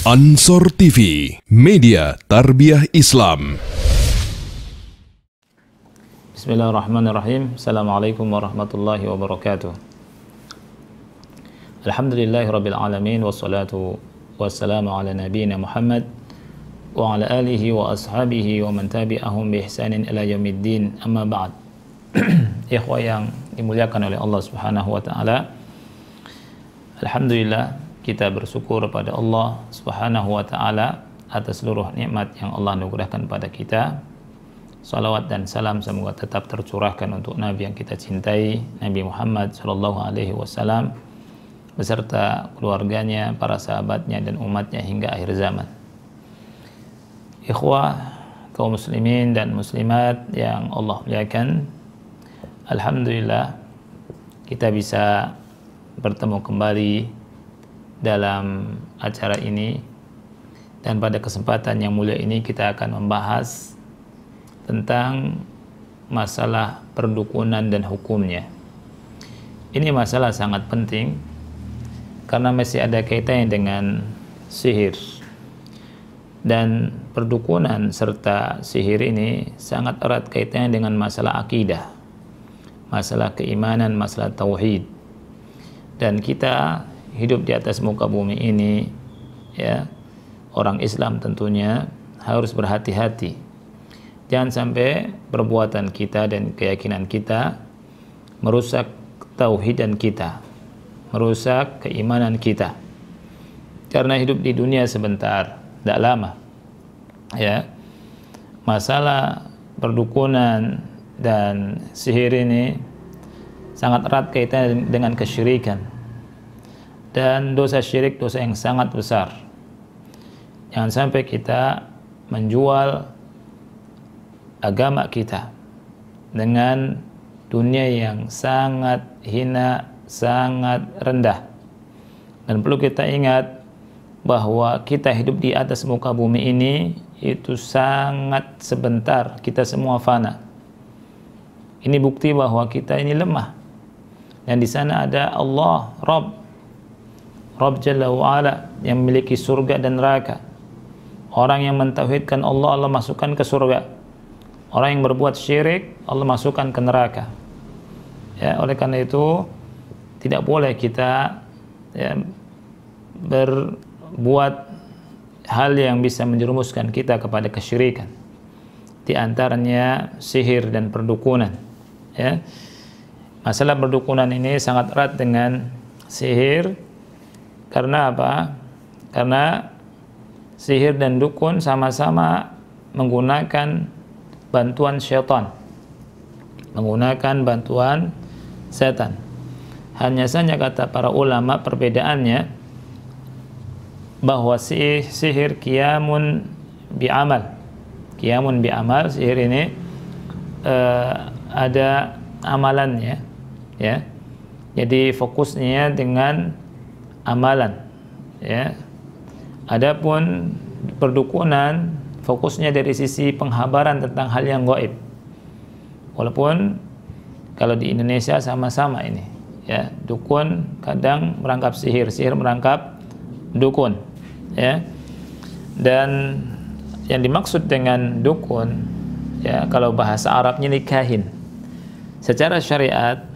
Ansor TV, media tarbiyah Islam. Bismillahirrahmanirrahim. Assalamualaikum warahmatullahi wabarakatuh. Alhamdulillahirabbil alamin wassalatu wassalamu ala nabiyyina Muhammad wa ala alihi wa ashabihi wa man tabi'ahum bi ihsanin ila yaumiddin. Amma ba'd. Ikhwah yang dimuliakan oleh Allah Subhanahu wa taala. Alhamdulillah, kita bersyukur pada Allah Subhanahu wa taala atas seluruh nikmat yang Allah anugerahkan pada kita. Salawat dan salam semoga tetap tercurahkan untuk Nabi yang kita cintai, Nabi Muhammad sallallahu alaihi wasallam beserta keluarganya, para sahabatnya dan umatnya hingga akhir zaman. Ikhwah, kaum muslimin dan muslimat yang Allah muliakan, alhamdulillah kita bisa bertemu kembali dalam acara ini, dan pada kesempatan yang mulia ini kita akan membahas tentang masalah perdukunan dan hukumnya. Ini masalah sangat penting karena masih ada kaitannya dengan sihir, dan perdukunan serta sihir ini sangat erat kaitannya dengan masalah akidah, masalah keimanan, masalah tauhid. Dan kita hidup di atas muka bumi ini, ya, orang Islam tentunya harus berhati-hati. Jangan sampai perbuatan kita dan keyakinan kita merusak tauhidan kita, merusak keimanan kita. Karena hidup di dunia sebentar, tidak lama. Ya, masalah perdukunan dan sihir ini sangat erat kaitannya dengan kesyirikan. Dan dosa syirik, dosa yang sangat besar. Jangan sampai kita menjual agama kita dengan dunia yang sangat hina, sangat rendah. Dan perlu kita ingat bahwa kita hidup di atas muka bumi ini itu sangat sebentar, kita semua fana. Ini bukti bahwa kita ini lemah. Dan di sana ada Allah, Rabb Jalla wa'ala, yang memiliki surga dan neraka. Orang yang mentauhidkan Allah, Allah masukkan ke surga. Orang yang berbuat syirik, Allah masukkan ke neraka. Ya, oleh karena itu tidak boleh kita, ya, berbuat hal yang bisa menjerumuskan kita kepada kesyirikan. Di antaranya sihir dan perdukunan. Ya. Masalah perdukunan ini sangat erat dengan sihir. Karena apa? Karena sihir dan dukun sama-sama menggunakan bantuan syaitan, menggunakan bantuan setan. Hanya saja kata para ulama perbedaannya bahwa sihir qiyamun bi'amal. Qiyamun bi'amal, sihir ini ada amalannya, ya. Jadi fokusnya dengan amalan, ya. Adapun perdukunan fokusnya dari sisi penghabaran tentang hal yang gaib. Walaupun kalau di Indonesia sama-sama ini, ya, dukun kadang merangkap sihir, sihir merangkap dukun, ya. Dan yang dimaksud dengan dukun, ya, kalau bahasa Arabnya ini kahin. Secara syariat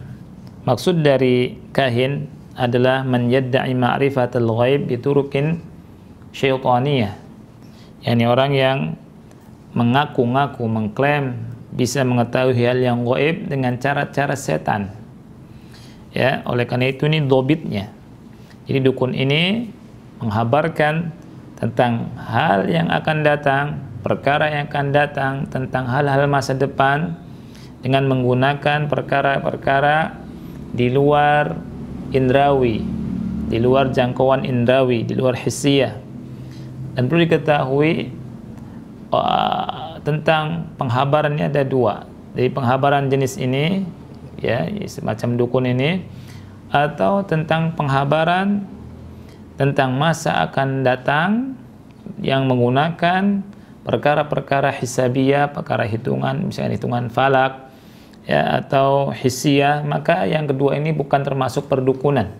maksud dari kahin adalah man yadda'i ma'rifatal ghaib biturukin syaitaniyah. Yani orang yang mengaku-ngaku, mengklaim bisa mengetahui hal yang gaib dengan cara-cara setan. Ya, oleh karena itu ini dobitnya. Jadi dukun ini menghabarkan tentang hal yang akan datang, perkara yang akan datang, tentang hal-hal masa depan dengan menggunakan perkara-perkara di luar indrawi, di luar jangkauan indrawi, di luar hissiyah. Dan perlu diketahui tentang penghabarannya ada dua. Jadi penghabaran jenis ini, ya, semacam dukun ini, atau tentang penghabaran tentang masa akan datang yang menggunakan perkara-perkara hisabiyah, perkara hitungan, misalnya hitungan falak, ya, atau hissiyah. Maka yang kedua ini bukan termasuk perdukunan.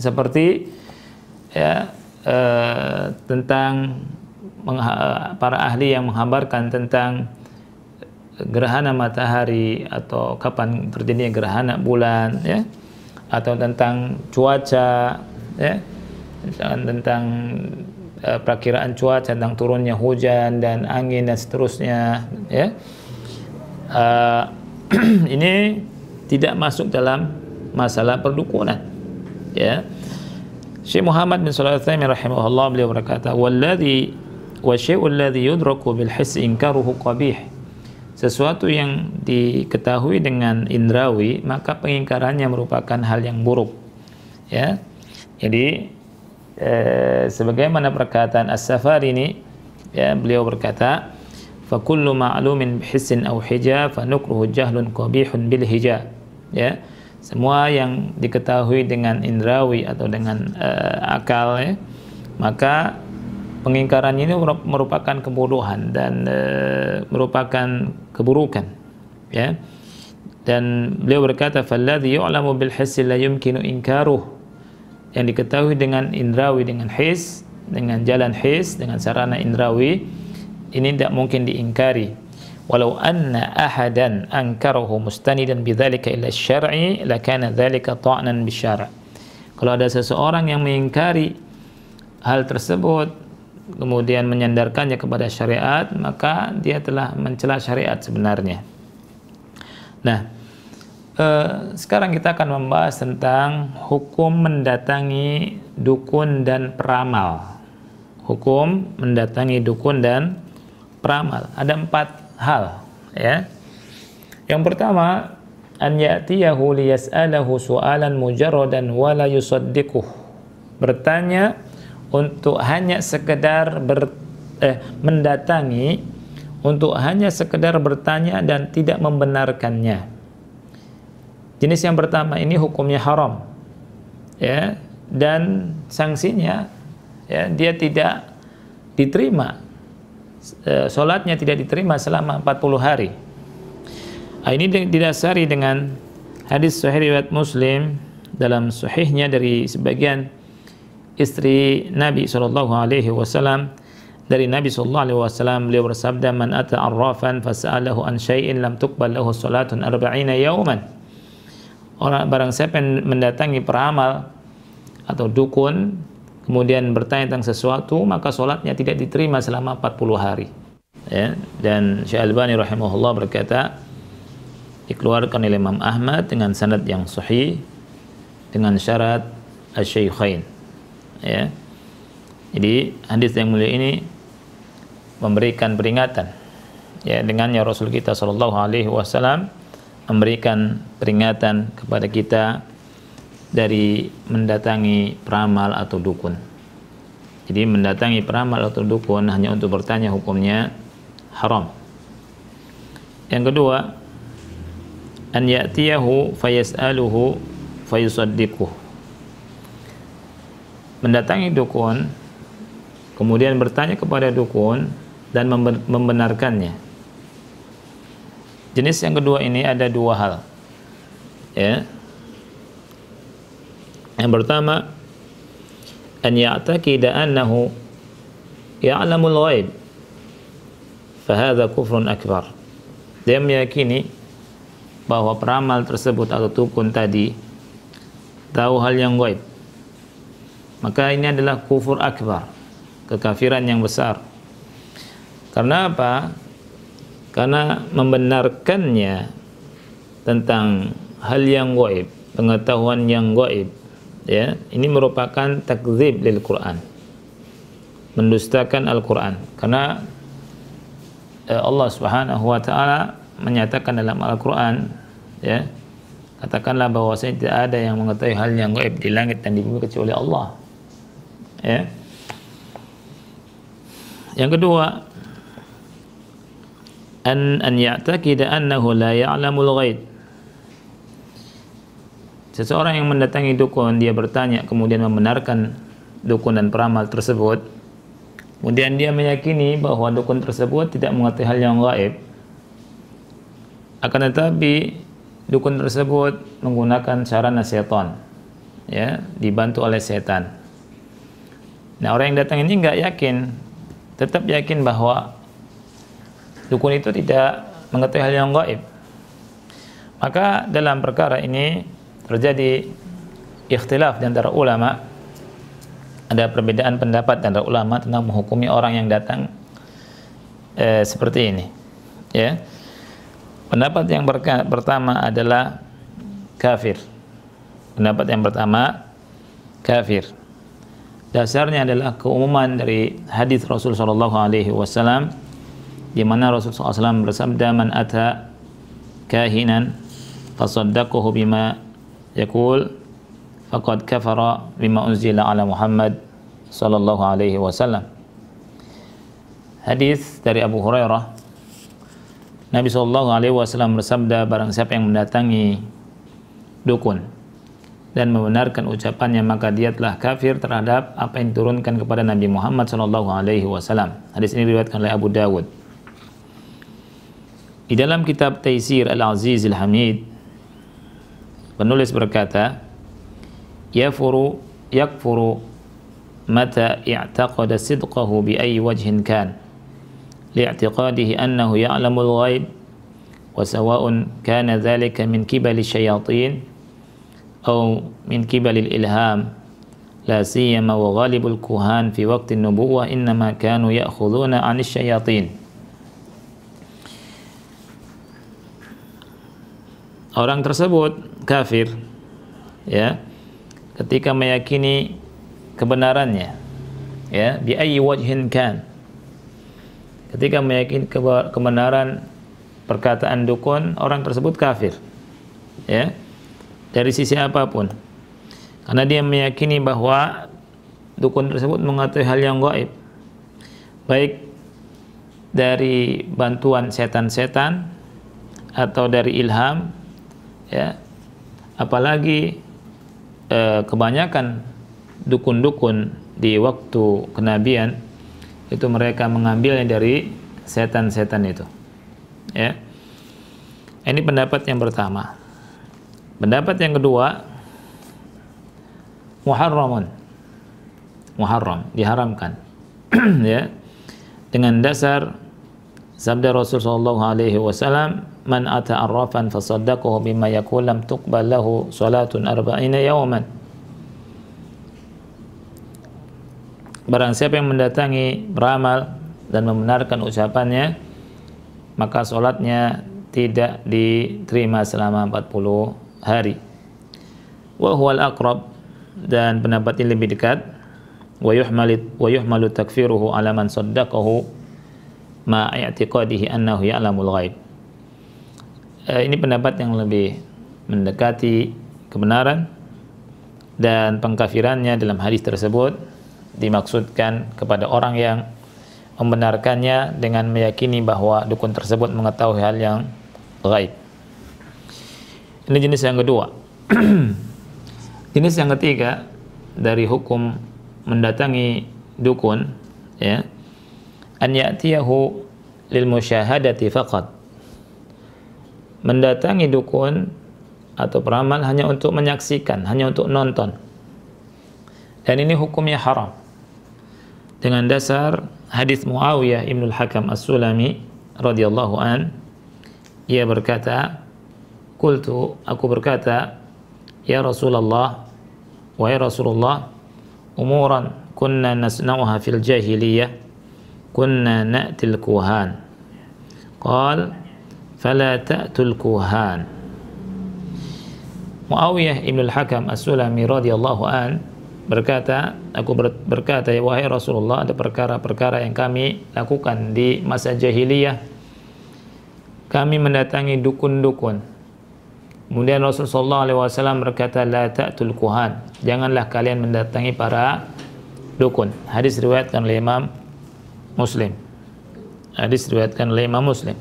Seperti, ya, tentang para ahli yang menghabarkan tentang gerhana matahari atau kapan terjadinya gerhana bulan, ya, atau tentang cuaca, ya, tentang perakiraan cuaca, tentang turunnya hujan dan angin dan seterusnya, ya. Ini tidak masuk dalam masalah perdukunan, ya. Syekh Muhammad bin Shalih Al-Utsaimin rahimahullah, beliau berkata, "Walladzi wa syai'ul ladzi yudraku bil hissi inkaruhu qabih." Sesuatu yang diketahui dengan indrawi, maka pengingkarannya merupakan hal yang buruk, ya. Jadi sebagaimana perkataan As-Safari ini, ya, beliau berkata, fa kullu ma'lumin bihissin aw hija fa nukruhu jahlun qabihun bil hija, ya, semua yang diketahui dengan indrawi atau dengan akal, ya, maka pengingkaran ini merupakan kebodohan dan merupakan keburukan, ya. Dan beliau berkata, falladhi yu'lamu bil hissi la yumkinu inkaruh, yang diketahui dengan indrawi, dengan his, dengan jalan his, dengan sarana indrawi, ini tidak mungkin diingkari. Walau anna ahadan ankarahu mustanidan bidzalika ila syar'i lakana dzalika ta'nan bisyara'. Kalau ada seseorang yang mengingkari hal tersebut kemudian menyandarkannya kepada syariat, maka dia telah mencela syariat sebenarnya. Nah, sekarang kita akan membahas tentang hukum mendatangi dukun dan peramal. Hukum mendatangi dukun dan peramal. Ada 4 hal, ya. Yang pertama, an ya'tiyahu liyas'alahu su'alan mujarradan wa la yusaddiquh. Bertanya untuk hanya sekedar mendatangi untuk hanya sekedar bertanya dan tidak membenarkannya. Jenis yang pertama ini hukumnya haram, ya, dan sanksinya, ya, dia tidak diterima, sholatnya tidak diterima selama 40 hari. Ini didasari dengan hadis sahih riwayat Muslim dalam sahihnya dari sebagian istri Nabi SAW. Dari Nabi SAW, beliau bersabda, man ata arrafan fasa'alahu an syai'in lam tuqbal lahu salatun 40 yawman. Orang barang siapa yang mendatangi peramal atau dukun kemudian bertanya tentang sesuatu, maka sholatnya tidak diterima selama 40 hari, ya. Dan Syekh Albani rahimahullah berkata, dikeluarkan oleh Imam Ahmad dengan sanad yang sahih dengan syarat asy-syaikhain, ya. Jadi hadis yang mulia ini memberikan peringatan, ya, dengannya Rasul kita sallallahu alaihi wasallam memberikan peringatan kepada kita dari mendatangi peramal atau dukun. Jadi mendatangi peramal atau dukun hanya untuk bertanya hukumnya haram. Yang kedua, an ya'tiyahu fayas'aluhu fayusaddiquh. Mendatangi dukun kemudian bertanya kepada dukun dan membenarkannya. Jenis yang kedua ini ada 2 hal, ya. Yang pertama, an ya'taqida annahu ya'lamul ghaib fa hadza kufrun akbar. Dia meyakini bahwa peramal tersebut atau dukun tadi tahu hal yang gaib, maka ini adalah kufur akbar, kekafiran yang besar. Karena apa? Karena membenarkannya tentang hal yang gaib, pengetahuan yang gaib, ya, ini merupakan takdzib lil Quran, mendustakan Al-Quran. Karena Allah Subhanahu wa taala menyatakan dalam Al-Quran, ya, katakanlah bahwasanya tidak ada yang mengetahui hal yang gaib di langit dan di bumi kecuali Allah, ya. Yang kedua, an ya'taqida annahu la ya'lamul ghaib. Seseorang yang mendatangi dukun, dia bertanya kemudian membenarkan dukun dan peramal tersebut, kemudian dia meyakini bahwa dukun tersebut tidak mengetahui hal yang gaib, akan tetapi dukun tersebut menggunakan sarana setan, ya, dibantu oleh setan. Nah, orang yang datang ini nggak yakin, tetap yakin bahwa dukun itu tidak mengetahui hal yang gaib. Maka dalam perkara ini terjadi ikhtilaf di antara ulama. Ada perbedaan pendapat antara ulama tentang menghukumi orang yang datang seperti ini. Ya. Pendapat yang pertama adalah kafir. Pendapat yang pertama kafir. Dasarnya adalah keumuman dari hadis Rasul sallallahu alaihi wasallam, di mana Rasul sallallahu alaihi wasallam bersabda, "Man ata kahinan fasaddaqahu bima yaqul faqad kafara bima unzila ala Muhammad sallallahu alaihi wasallam." Hadis dari Abu Hurairah, Nabi sallallahu alaihi wasallam bersabda, barang siapa yang mendatangi dukun dan membenarkan ucapannya, maka dia telah kafir terhadap apa yang diturunkan kepada Nabi Muhammad sallallahu alaihi wasallam. Hadis ini diriwayatkan oleh Abu Dawud. Di dalam kitab Taisir Al-Aziz Al-Hamid, penulis berkata, yakfuru mata i'taqada sidqahu bi ayyi wajhin kan li'tiqadihi annahu ya'lamul ghaib wa sawa'un kana dhalika min qibali syayatin aw min qibali ilham la siyama wa ghalibul kuhan fi waqti nubuwah innama kanu ya'khuduna 'anis syayatin. Orang tersebut kafir, ya, ketika meyakini kebenarannya, ya, bi ayyi wajhin kan, ketika meyakini kebenaran perkataan dukun, orang tersebut kafir, ya, dari sisi apapun, karena dia meyakini bahwa dukun tersebut mengetahui hal yang gaib, baik dari bantuan setan-setan atau dari ilham, ya, apalagi kebanyakan dukun-dukun di waktu kenabian itu mereka mengambilnya dari setan-setan itu, ya. Ini pendapat yang pertama. Pendapat yang kedua, muharram, diharamkan, ya, dengan dasar sabda Rasul sallallahu alaihi wasallam, man ata arrafan fasaddaqahu bima yaqul lam tuqbal lahu salatun arba'ina yawman. Barang siapa yang mendatangi beramal dan membenarkan ucapannya, maka salatnya tidak diterima selama 40 hari. Wa huwal aqrab, dan pendapat ini lebih dekat. Wa yuhmalu takfiruhu ala man saddaqahu ma i'tiqadihi annahu ya'lamul ghaib. Ini pendapat yang lebih mendekati kebenaran, dan pengkafirannya dalam hadis tersebut dimaksudkan kepada orang yang membenarkannya dengan meyakini bahwa dukun tersebut mengetahui hal yang gaib. Ini jenis yang kedua. Jenis yang ketiga dari hukum mendatangi dukun, ya, an ya'tiyahu lil musyahadati faqat, mendatangi dukun atau peramal hanya untuk menyaksikan, hanya untuk nonton, dan ini hukumnya haram dengan dasar hadis Muawiyah ibnul Hakam as-Sulami radhiyallahu an. Ia berkata, aku berkata, ya Rasulullah, wahai Rasulullah, umuran kunna nasna'uha fil jahiliyah kunna na'til kuhan. Qal fala ta'tul kuhan. Muawiyah ibn al-Hakam as-Sulami radhiyallahu an berkata, aku berkata, ya wahai Rasulullah, ada perkara-perkara yang kami lakukan di masa jahiliyah. Kami mendatangi dukun-dukun. Kemudian Rasulullah SAW berkata, la ta'tul kuhan, janganlah kalian mendatangi para dukun. Hadis riwayatkan oleh Imam Muslim. Hadis riwayatkan oleh Imam Muslim.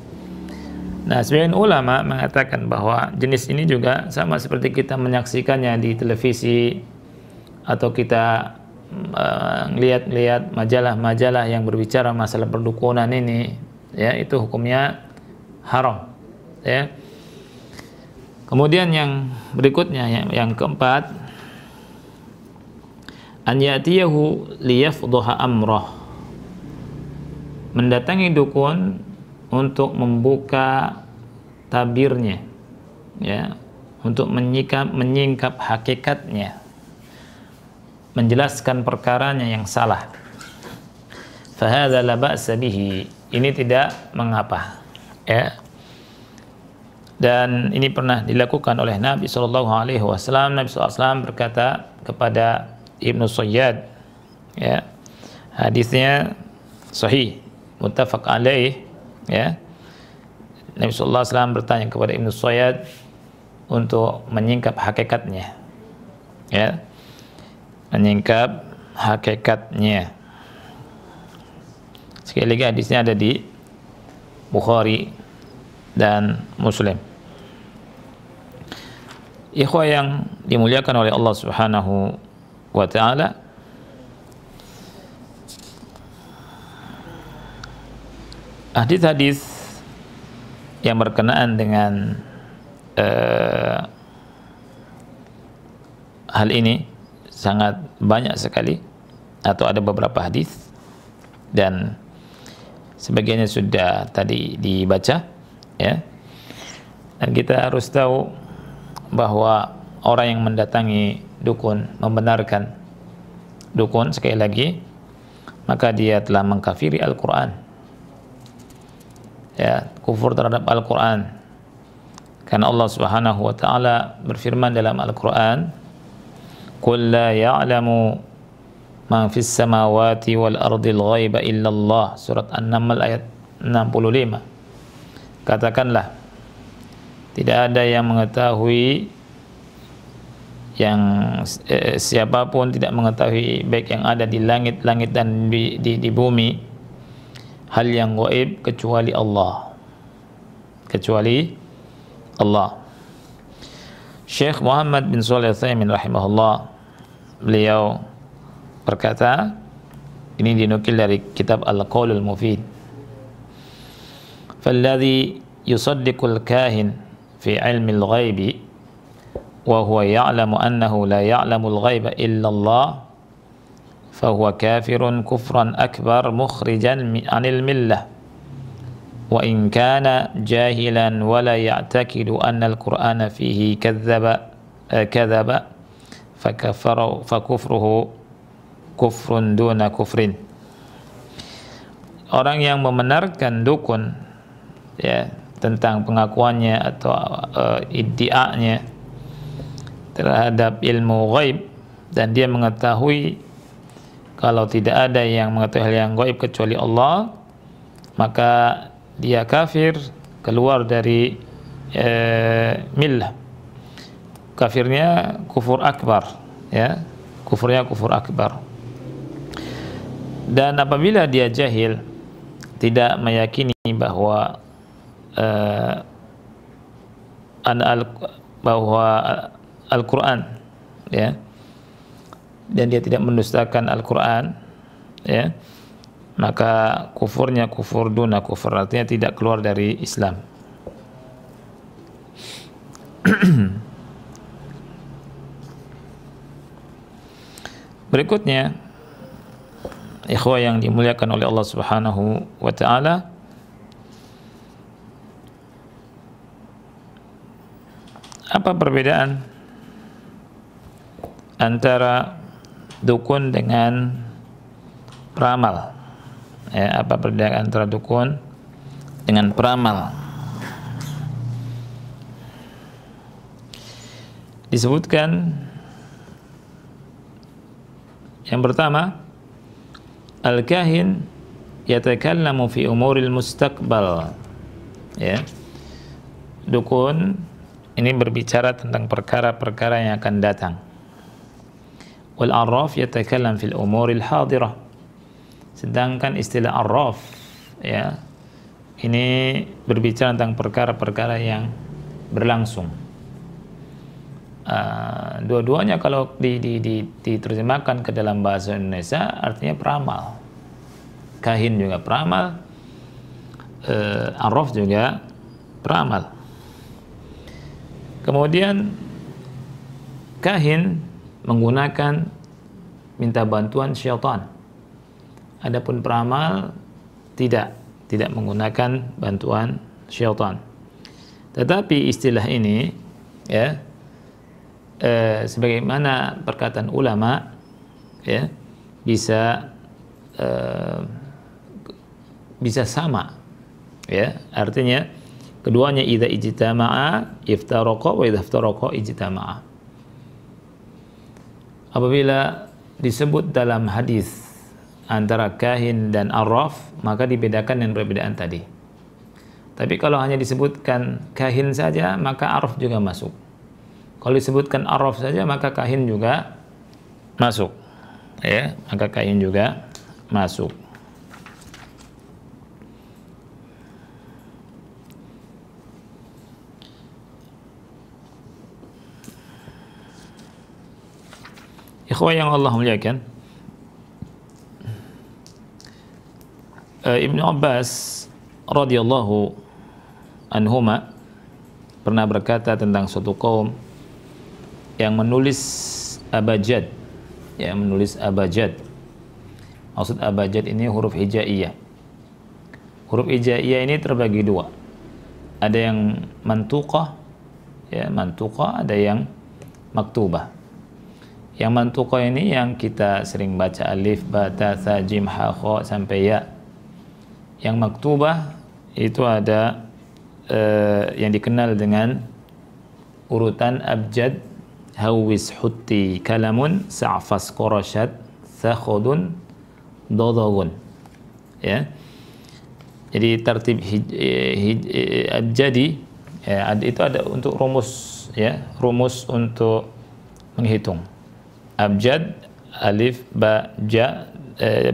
Nah, sebagian ulama mengatakan bahwa jenis ini juga sama seperti kita menyaksikannya di televisi, atau kita ngelihat majalah-majalah yang berbicara masalah perdukunan ini, ya, itu hukumnya haram, ya. Kemudian yang berikutnya, yang keempat, an ya'tiyahu liyafdhaha amrah, mendatangi dukun untuk membuka tabirnya, ya, untuk menyingkap hakikatnya, menjelaskan perkaranya yang salah. Fahadza la ba'sa bihi, ini tidak mengapa, ya. Dan ini pernah dilakukan oleh Nabi sallallahu alaihi wasallam. Nabi sallallahu alaihi wasallam berkata kepada Ibnu Sayyad, ya, hadisnya sahih muttafaq alaih, ya. Nabi sallallahu alaihi wasallam bertanya kepada Ibnu Sayyad untuk menyingkap hakikatnya, ya, menyingkap hakikatnya. Sekali lagi hadisnya ada di Bukhari dan Muslim. Ikhwah yang dimuliakan oleh Allah Subhanahu wa ta'ala, hadis-hadis yang berkenaan dengan hal ini sangat banyak sekali, atau ada beberapa hadis dan sebagiannya sudah tadi dibaca, ya. Dan kita harus tahu bahwa orang yang mendatangi dukun, membenarkan dukun, sekali lagi, maka dia telah mengkafiri Al-Quran, ya, kufur terhadap Al-Quran. Karena Allah Subhanahu wa ta'ala berfirman dalam Al-Quran, qul la ya'lamu man fis samawati wal ardil ghaiba illallah, surat An-Naml ayat 65. Katakanlah, tidak ada yang mengetahui, yang siapapun tidak mengetahui baik yang ada di langit-langit dan di bumi, hal yang gaib kecuali Allah, kecuali Allah. Syekh Muhammad bin Shalih Al-Utsaimin rahimahullah, beliau berkata, ini dinukil dari kitab Al-Qaulul Mufid, falladhi yusaddiqul kahin fi ilmi al-ghaibi wa huwa ya'lamu annahu la ya'lamu al-ghaiba illa Allah fahuwa kafirun kufran akbar mukhrijan anil millah wa in kana jahilan wa la ya'taqidu anna al-Qur'ana fihi kadhaba fakufruhu kufrun duna kufrin. Orang yang membenarkan dukun, ya, tentang pengakuannya atau iddianya terhadap ilmu ghaib, dan dia mengetahui kalau tidak ada yang mengetahui hal yang ghaib kecuali Allah, maka dia kafir, keluar dari millah. Kafirnya kufur akbar, ya, kufurnya kufur akbar. Dan apabila dia jahil, tidak meyakini bahwa bahwa Al-Quran, ya, dan dia tidak mendustakan Al-Quran, ya, maka kufurnya kufur duna kufur, artinya tidak keluar dari Islam. Berikutnya, ikhwah yang dimuliakan oleh Allah Subhanahu wa ta'ala, apa perbedaan antara dukun dengan peramal? Ya, apa perbedaan antara dukun dengan peramal? Disebutkan yang pertama, al-kahin yatakallamu fi umuril mustaqbal, ya, dukun ini berbicara tentang perkara-perkara yang akan datang. Wal arraf yatakallam fil umuril hadirah, sedangkan istilah arraf, ya, ini berbicara tentang perkara-perkara yang berlangsung. Dua-duanya kalau diterjemahkan ke dalam bahasa Indonesia artinya peramal. Kahin juga peramal, arraf juga peramal. Kemudian kahin menggunakan minta bantuan syaitan. Adapun peramal tidak menggunakan bantuan syaitan. Tetapi istilah ini ya sebagaimana perkataan ulama ya bisa sama ya, artinya keduanya idza ijtama'a iftaraqa wa idza iftaraqa ijtama'a. Apabila disebut dalam hadis antara kahin dan arraf, maka dibedakan dengan perbedaan tadi. Tapi kalau hanya disebutkan kahin saja, maka arraf juga masuk. Kalau disebutkan arraf saja, maka kahin juga masuk. Ya, maka kahin juga masuk. Ikhwah yang Allah muliakan, Ibnu Abbas radhiyallahu anhuma pernah berkata tentang suatu kaum yang menulis abjad, ya, menulis abjad. Maksud abjad ini huruf hijaiyah. Huruf hijaiyah ini terbagi dua. Ada yang mantuqah, ya, mantuqah, ada yang maktubah. Yang mantuqah ini yang kita sering baca alif, ba, ta, tha, jim, ha, kha sampai ya. Yang maktubah itu ada yang dikenal dengan urutan abjad, hawis, hutti, kalamun, sa'fas, qarashat, thakhudun, dadagun. Ya. Jadi tertib abjadi ya, itu ada untuk rumus, ya, rumus untuk menghitung. Abjad, alif, ba, ja,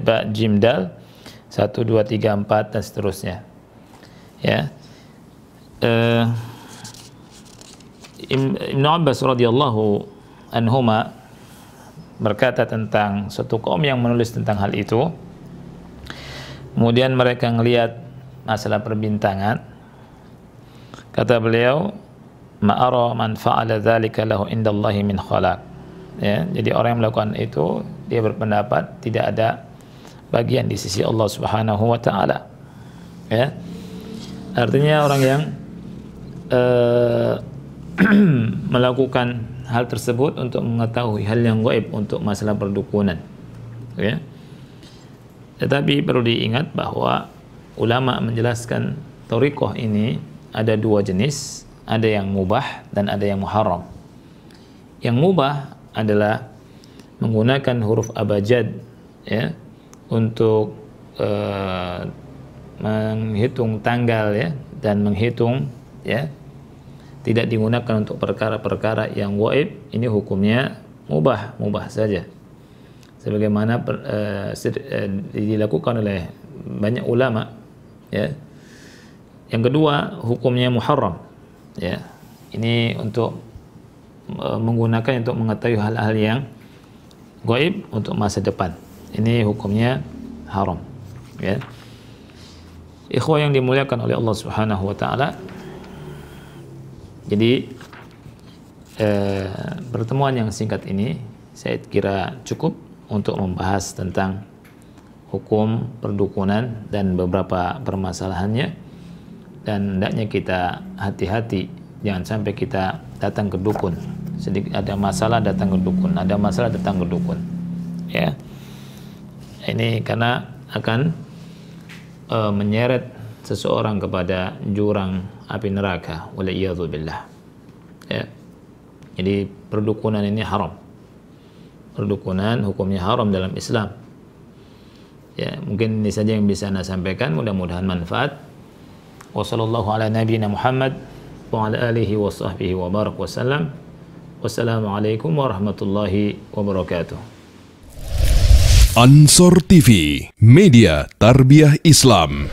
ba, jim, dal, 1, 2, 3, 4 dan seterusnya. Ya. Ibnu Abbas radhiyallahu anhuma berkata tentang suatu kaum yang menulis tentang hal itu. Kemudian mereka melihat masalah perbintangan. Kata beliau, ma'ara man fa'ala dzalika lahu indallahi min khalaq. Ya, jadi orang yang melakukan itu, dia berpendapat tidak ada bagian di sisi Allah Subhanahu wa taala. Ya. Artinya orang yang melakukan hal tersebut untuk mengetahui hal yang gaib untuk masalah perdukunan. Ya. Tetapi perlu diingat bahwa ulama menjelaskan thariqah ini ada dua jenis, ada yang mubah dan ada yang muharram. Yang mubah adalah menggunakan huruf abjad, ya, untuk menghitung tanggal, ya, dan menghitung, ya, tidak digunakan untuk perkara-perkara yang gaib. Ini hukumnya mubah saja, sebagaimana dilakukan oleh banyak ulama, ya. Yang kedua hukumnya muharram, ya, ini untuk menggunakan untuk mengetahui hal-hal yang gaib untuk masa depan. Ini hukumnya haram, ya. Ikhwah yang dimuliakan oleh Allah Subhanahu wa taala. Jadi pertemuan yang singkat ini saya kira cukup untuk membahas tentang hukum perdukunan dan beberapa permasalahannya, dan hendaknya kita hati-hati jangan sampai kita datang ke dukun. Sedikit ada masalah datang ke dukun, ada masalah datang ke dukun, ya. Ini karena akan menyeret seseorang kepada jurang api neraka, waliyadzubillah, ya. Jadi perdukunan ini haram. Perdukunan hukumnya haram dalam Islam. Ya, mungkin ini saja yang bisa saya sampaikan, mudah-mudahan manfaat. Wa sallallahu ala nabiyyina Muhammad wa ala alihi wa sahbihi wa barak wa sallam. Wassalamualaikum warahmatullahi wabarakatuh. Ansor TV, media tarbiyah Islam.